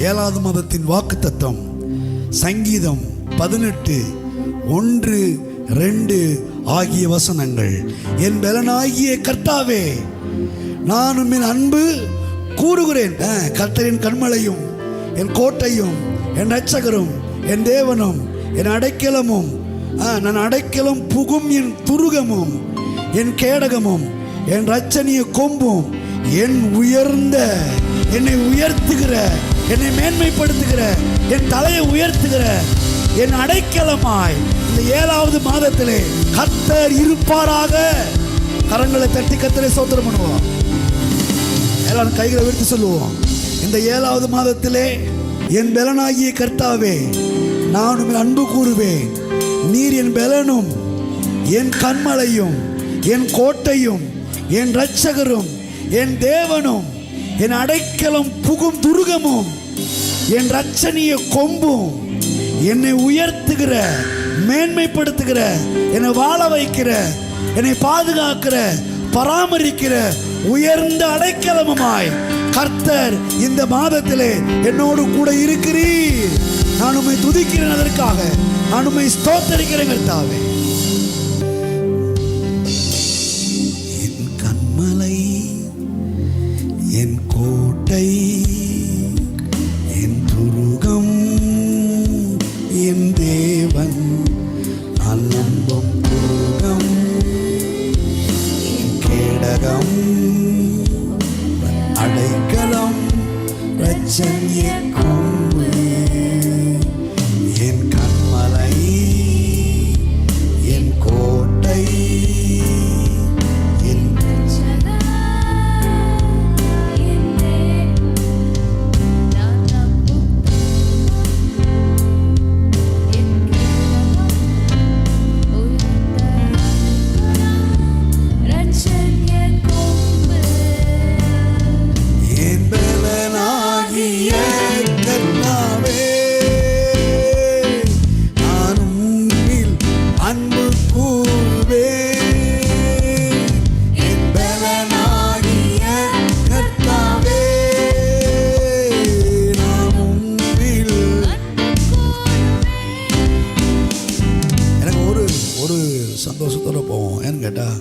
7வது மாதத்தின் வாக்குத்தத்தம் சங்கீதம் 18:1-2 ஆகிய வசனங்கள். என் பலனாகிய கர்த்தாவே, நான் உம்மில் அன்பு கூறுகிறேன். கர்த்தரின் கன்மலையும் என் கோட்டையும் என் இரட்சகரும் என் தேவனும் என் அடைக்கலமும், நான் அடைக்கலம் புகும் என் துருகமும் என் கேடகமும் என் இரட்சணிய கொம்பும் என் உயர்ந்த, என்னை உயர்த்துகிற, என்னை மேன்மைப்படுத்துகிற, என் தலையை உயர்த்துகிற என் அடைக்கலமாய் இந்த 7வது மாதத்திலே கர்த்தர் இருப்பாராக. கரங்களை தட்டி கர்த்தரை ஸ்தோத்திரம் பண்ணுவோம். எல்லாரும் கைகளை உயர்த்தி சொல்லுவோம். இந்த 7வது மாதத்திலே என் பலனாகிய கர்த்தாவே, நான் உம்மில் அன்பு கூறுவேன். நீர் என் பலனும் என் கன்மலையும் என் கோட்டையும் என் இரட்சகரும் என் தேவனும் என் அடைக்கலம் புகும் துருகமும் என் இரட்சணிய கொம்பும், என்னை உயர்த்துகிற, மேன்மைப்படுத்துகிற, என்னை வாழ வைக்கிற, என்னை பாதுகாக்கிற, பராமரிக்கிற உயர்ந்த அடைக்கலமுமாய் கர்த்தர் இந்த மாதத்திலே என்னோடு கூட இருக்கிறீர். நான் உம்மை துதிக்கிறேன், அதற்காக நான் உம்மை ஸ்தோத்தரிக்கிறேன் கர்த்தாவே. என் கன்மலை என் கோட்டை என் துருகம் என் தேவன், நான் நம்பும் துருகம் என் கேடகம் அடைக்கலம் இரட்சணிய கொம்பு என் கன்மலை என் கோட்டை என் சந்தோஷத்தோடு போவோம். ஏன்னு கேட்டால்